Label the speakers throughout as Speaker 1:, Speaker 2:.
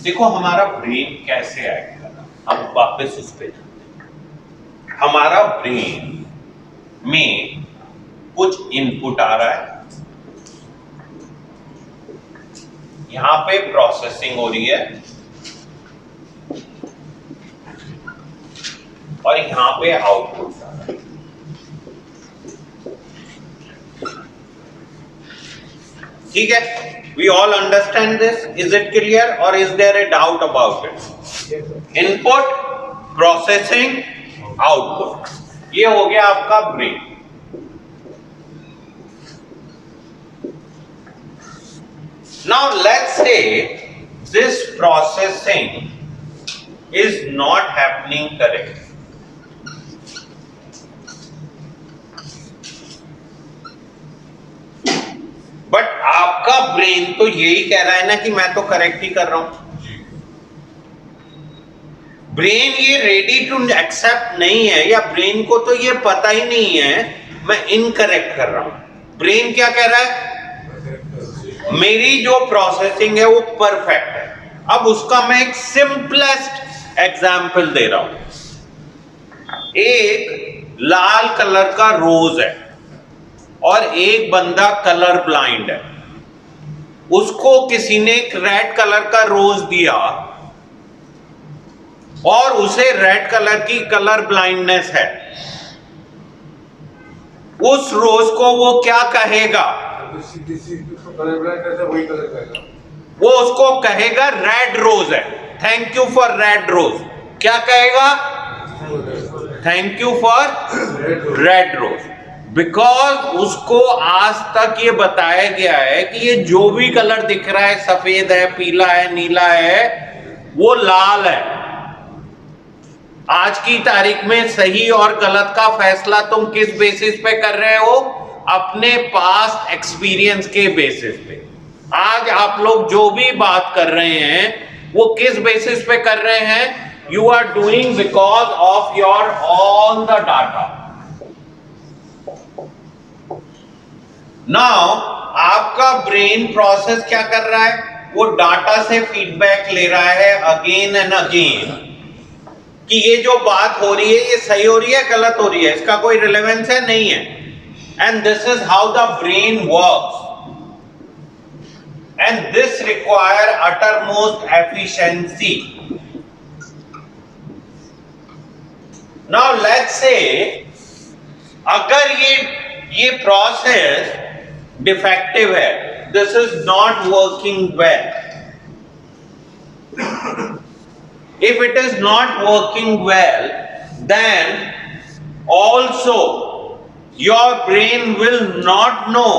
Speaker 1: देखो हमारा ब्रेन कैसे एक्ट कर रहा है, हम वापस उस पे जाते हैं। हमारा ब्रेन में कुछ इनपुट आ रहा है, यहां पे प्रोसेसिंग हो रही है और यहां पे आउटपुट आ रहा है। ठीक है, we all understand this, is it clear और is there a doubt about it? Input, processing, output, ये हो गया आपका brain. Now let's say this processing is not happening correctly. But आपका ब्रेन तो यही कह रहा है ना कि मैं तो करेक्ट ही कर रहा हूं। ब्रेन ये रेडी टू एक्सेप्ट नहीं है, या ब्रेन को तो ये पता ही नहीं है मैं इनकरेक्ट कर रहा हूं। ब्रेन क्या कह रहा है? मेरी जो प्रोसेसिंग है वो परफेक्ट है। अब उसका मैं एक सिंपलेस्ट एग्जाम्पल दे रहा हूं। एक लाल कलर का रोज है और एक बंदा कलर ब्लाइंड है, उसको किसी ने एक रेड कलर का रोज दिया और उसे रेड कलर की कलर ब्लाइंडनेस है। उस रोज को वो क्या कहेगा? वो उसको कहेगा रेड रोज है, thank you for red rose. क्या कहेगा? Thank you for red rose. Because उसको आज तक ये बताया गया है कि ये जो भी कलर दिख रहा है, सफेद है, पीला है, नीला है, वो लाल है। आज की तारीख में सही और गलत का फैसला तुम किस बेसिस पे कर रहे हो? अपने पास्ट एक्सपीरियंस के बेसिस पे। आज आप लोग जो भी बात कर रहे हैं वो किस बेसिस पे कर रहे हैं? You are doing because of your all the data. Now आपका ब्रेन प्रोसेस क्या कर रहा है? वो डाटा से फीडबैक ले रहा है अगेन एंड अगेन कि ये जो बात हो रही है ये सही हो रही है, गलत हो रही है, इसका कोई रिलेवेंस है, नहीं है। And this is how the brain works, and this require uttermost efficiency. Now let's say अगर ये प्रोसेस डिफेक्टिव है, this is not working well. If it is not working well, then also your brain will not know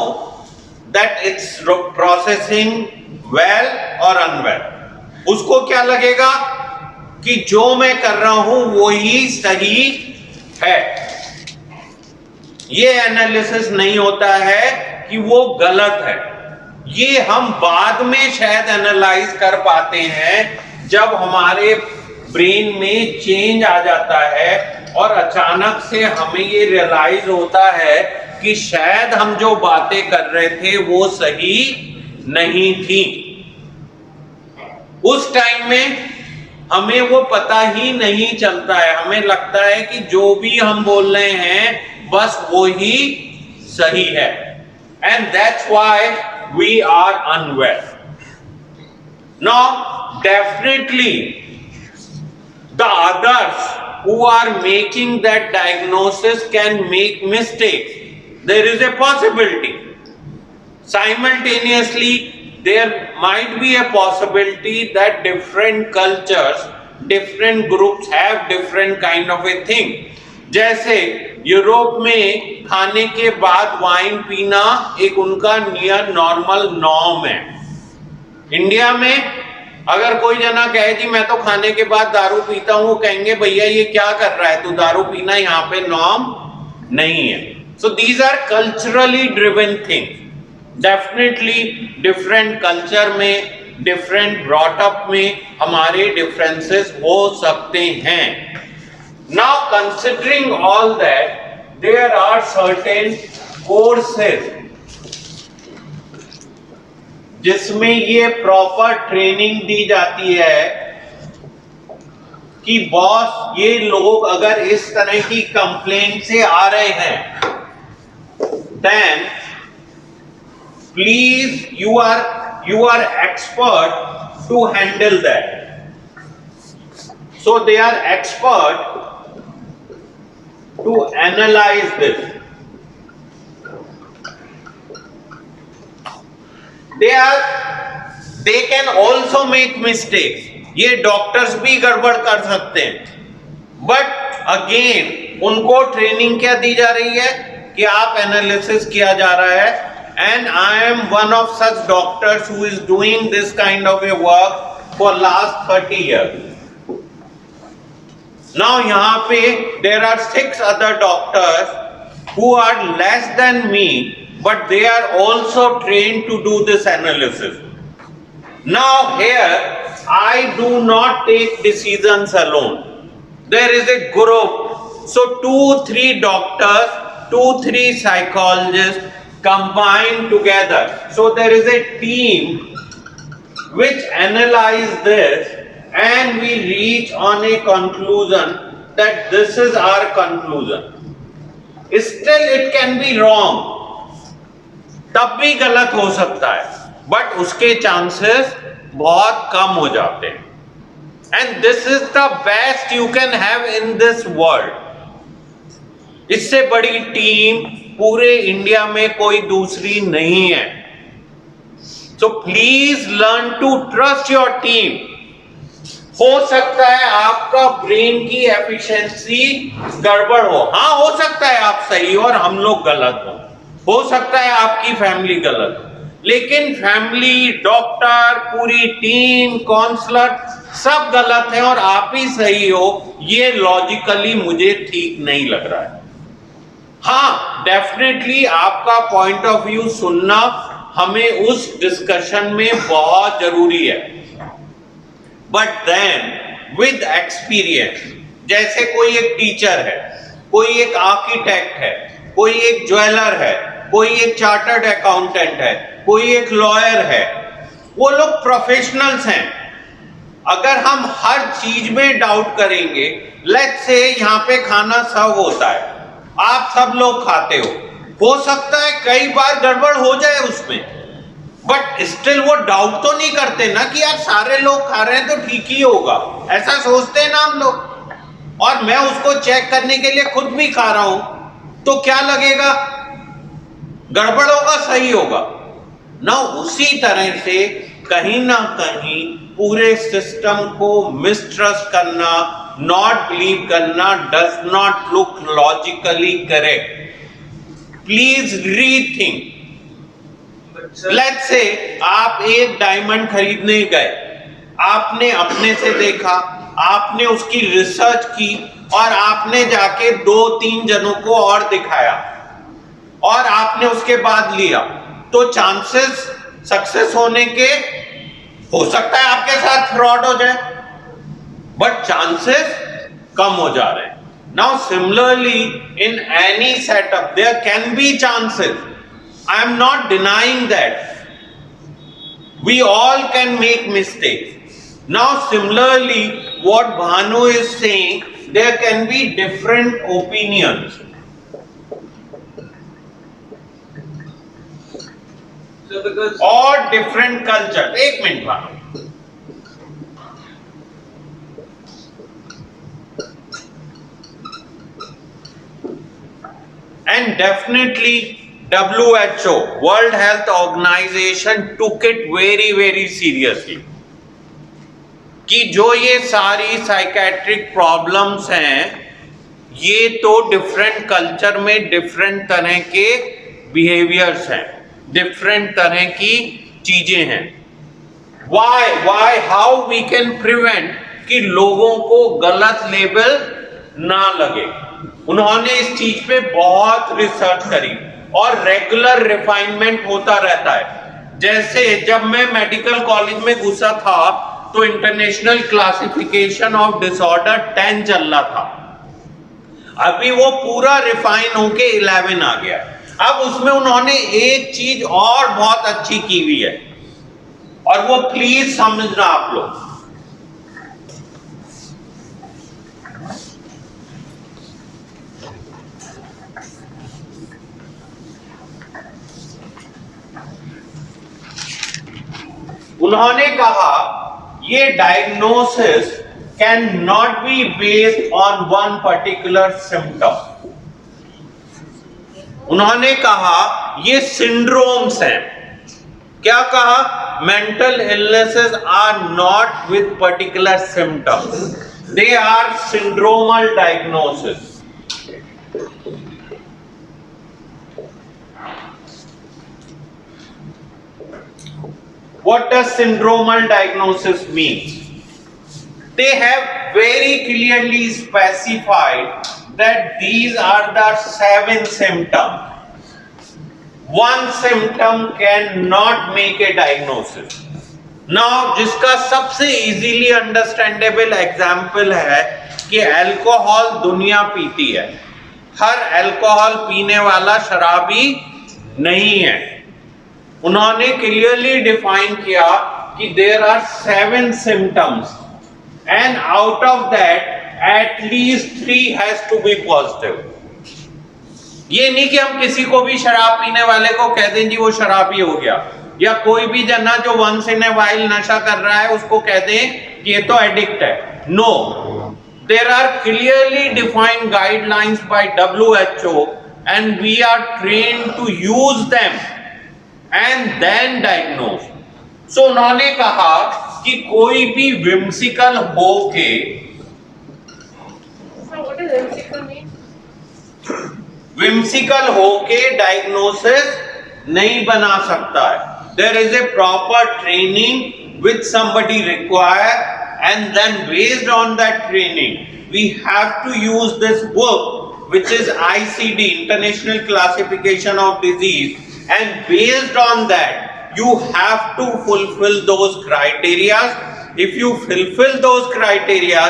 Speaker 1: that it's processing well or unwell. उसको क्या लगेगा कि जो मैं कर रहा हूं वो ही सही है। ये एनालिसिस नहीं होता है कि वो गलत है। ये हम बाद में शायद एनालाइज कर पाते हैं जब हमारे ब्रेन में चेंज आ जाता है और अचानक से हमें ये रियलाइज होता है कि शायद हम जो बातें कर रहे थे वो सही नहीं थी। उस टाइम में हमें वो पता ही नहीं चलता है, हमें लगता है कि जो भी हम बोल रहे हैं बस वो ही सही है। And that's why we are unwell. Now definitely the others who are making that diagnosis can make mistakes. There is a possibility. Simultaneously, there might be a possibility that different cultures, different groups have different kind of a thing. जैसे Europe में खाने के बाद wine पीना एक उनका near normal norm है। India में अगर कोई जना कहे जी मैं तो खाने के बाद दारू पीता हूं, वो कहेंगे भैया ये क्या कर रहा है, तू दारू पीना यहाँ पे नॉर्म नहीं है। So these are culturally driven things. Definitely different culture में, डिफरेंट ब्रॉटअप में हमारे डिफरेंसेस हो सकते हैं। Now considering all that, there are certain courses जिसमें ये प्रॉपर ट्रेनिंग दी जाती है कि बॉस ये लोग अगर इस तरह की कंप्लेंट से आ रहे हैं, then please you are expert to handle that. So they are expert to analyze this. They can also make mistakes. ये डॉक्टर्स भी गड़बड़ कर सकते हैं, बट अगेन उनको ट्रेनिंग क्या दी जा रही है कि आप एनालिसिस किया जा रहा है. And I am one of such doctors who is doing this kind of A work for last 30 years. Now यहाँ पे there are 6 other doctors who are less than me, but they are also trained to do this analysis. Now here I do not take decisions alone. There is a group, so 2-3 doctors, 2-3 psychologists combined together. So there is a team which analyze this. And we reach on a conclusion that this is our conclusion. Still it can be wrong. तब भी गलत हो सकता है, but उसके chances बहुत कम हो जाते हैं. And this is the best you can have in this world. इससे बड़ी टीम पूरे इंडिया में कोई दूसरी नहीं है. So please learn to trust your team. हो सकता है आपका ब्रेन की एफिशिएंसी गड़बड़ हो, हाँ हो सकता है आप सही और हम लोग गलत हो सकता है आपकी फैमिली गलत हो, लेकिन फैमिली, डॉक्टर, पूरी टीम, काउंसलर सब गलत है और आप ही सही हो, ये लॉजिकली मुझे ठीक नहीं लग रहा है. हाँ, डेफिनेटली आपका पॉइंट ऑफ व्यू सुनना हमें उस डिस्कशन में बहुत जरूरी है. बट देन विद एक्सपीरियंस, जैसे कोई एक टीचर है, कोई एक आर्किटेक्ट है, कोई एक ज्वेलर है, कोई एक चार्टर्ड अकाउंटेंट है, कोई एक लॉयर है, वो लोग प्रोफेशनल्स हैं. अगर हम हर चीज में डाउट करेंगे, लेट्स से यहाँ पे खाना सर्व होता है, आप सब लोग खाते हो सकता है कई बार गड़बड़ हो जाए उसमें, बट स्टिल वो डाउट तो नहीं करते ना कि यार सारे लोग खा रहे हैं तो ठीक ही होगा, ऐसा सोचते हैं ना हम लोग. और मैं उसको चेक करने के लिए खुद भी खा रहा हूं, तो क्या लगेगा, गड़बड़ होगा सही होगा ना. उसी तरह से कहीं ना कहीं पूरे सिस्टम को मिसट्रस्ट करना, नॉट बिलीव करना does not look logically correct. Please rethink. Let's say आप एक डायमंड खरीदने गए, आपने अपने से देखा, आपने उसकी रिसर्च की और आपने जाके 2-3 जनों को और दिखाया और आपने उसके बाद लिया, तो चांसेस सक्सेस होने के, हो सकता है आपके साथ फ्रॉड हो जाए, बट चांसेस कम हो जा रहे हैं. Now similarly in any setup there can be chances. I am not denying that. We all can make mistakes. Now similarly, what Bhanu is saying, there can be different opinions.
Speaker 2: So because
Speaker 1: or different culture. एक minute Bhanu. And definitely WHO, World Health Organization took it very very seriously कि जो ये सारी psychiatric problems हैं, ये तो different culture में different तरह के बिहेवियर्स हैं, डिफरेंट तरह की चीजें हैं. Why how we can prevent कि लोगों को गलत लेबल ना लगे. उन्होंने इस चीज पे बहुत रिसर्च करी और रेगुलर रिफाइनमेंट होता रहता है. जैसे जब मैं मेडिकल कॉलेज में घुसा था तो इंटरनेशनल क्लासिफिकेशन ऑफ डिसऑर्डर 10 चल रहा था, अभी वो पूरा रिफाइन होके 11 आ गया. अब उसमें उन्होंने एक चीज और बहुत अच्छी की हुई है और वो प्लीज समझना आप लोग। उन्होंने कहा ये diagnosis can not be based on one particular symptom. उन्होंने कहा ये सिंड्रोम्स हैं। क्या कहा? Mental illnesses are not with particular symptoms, they are syndromal diagnosis. What does syndromal diagnosis mean? They have very clearly specified that these are the 7 symptoms. One symptom cannot make a diagnosis. Now, जिसका सबसे easily understandable example है कि alcohol दुनिया पीती है, हर alcohol पीने वाला शराबी नहीं है। उन्होंने क्लियरली डिफाइन किया कि there are 7 symptoms and out of that at least 3 has to be positive. ये नहीं कि हम किसी को भी शराब पीने वाले को कह दें जी वो शराबी हो गया, या कोई भी जना जो वंस इन ए वाइल नशा कर रहा है उसको कह दें कि ये तो एडिक्ट है। No, there are clearly defined guidelines by WHO and we are trained to use them and then diagnose. So उन्होंने कहा कि कोई भी whimsical होके, whimsical होके diagnosis नहीं बना सकता है। There is a proper training which somebody require, and then based on that training we have to use this book which is ICD, International Classification of Disease, and based on that you have to fulfill those criteria. If you fulfill those criteria,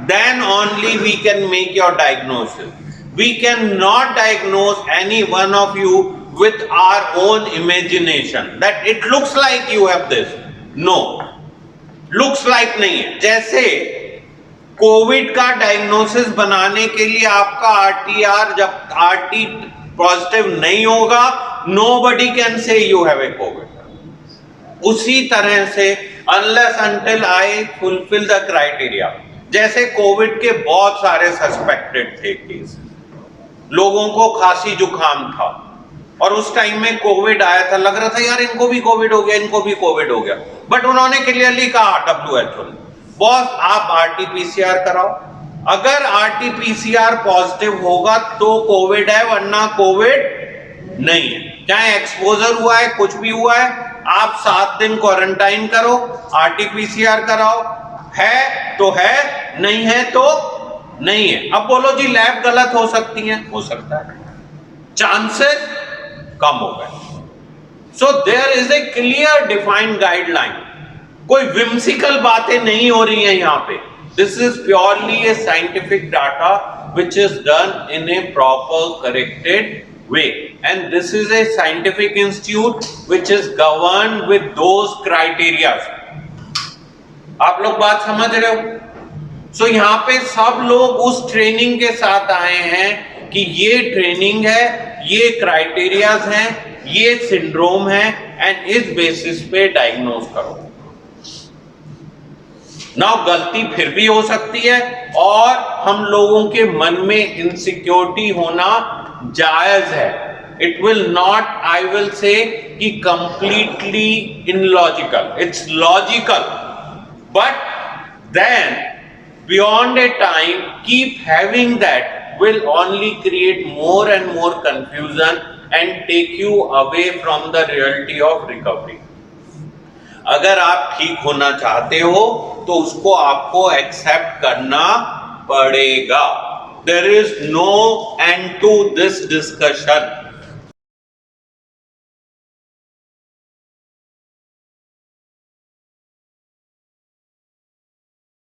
Speaker 1: then only we can make your diagnosis. We cannot diagnose any one of you with our own imagination that it looks like you have this. No, looks like नहीं है। जैसे Covid का diagnosis बनाने के लिए आपका RT जब RT positive नहीं होगा, nobody can say you have a COVID. उसी तरह से unless until I fulfill the criteria, जैसे कोविड के बहुत सारे सस्पेक्टेड थे केस, लोगों को खांसी जुकाम था और उस टाइम में कोविड आया था, लग रहा था यार इनको भी कोविड हो गया, इनको भी कोविड हो गया, बट उन्होंने क्लियरली कहा WHO ने, बॉस आप RT-PCR कराओ, अगर RT-PCR पॉजिटिव होगा तो कोविड है, वरना कोविड नहीं है। चाहे एक्सपोजर हुआ है, कुछ भी हुआ है, आप 7 दिन क्वारंटाइन करो, RT-PCR कराओ, है तो है, नहीं है तो नहीं है। अब बोलो जी लैब गलत हो सकती है, हो सकता है, चांसेस कम हो गए। So there is a clear defined guideline, कोई विम्सिकल बातें नहीं हो रही हैं यहाँ पे। This is purely a scientific data which is done in a proper corrected way, and this is a scientific institute which is governed with those criteria. आप लोग बात समझ रहे हो? So यहाँ पे सब लोग उस ट्रेनिंग के साथ आए हैं कि ये ट्रेनिंग है, ये क्राइटेरियाज हैं, ये सिंड्रोम है, एंड इस बेसिस पे डायग्नोज करो। नाउ गलती फिर भी हो सकती है और हम लोगों के मन में इनसिक्योरिटी होना जायज है। It will not, I will say कि completely illogical, it's logical, but then beyond a time keep having that will only create more and more confusion and take you away from the reality of recovery. अगर आप ठीक होना चाहते हो तो उसको आपको एक्सेप्ट करना पड़ेगा। There is no end to this discussion.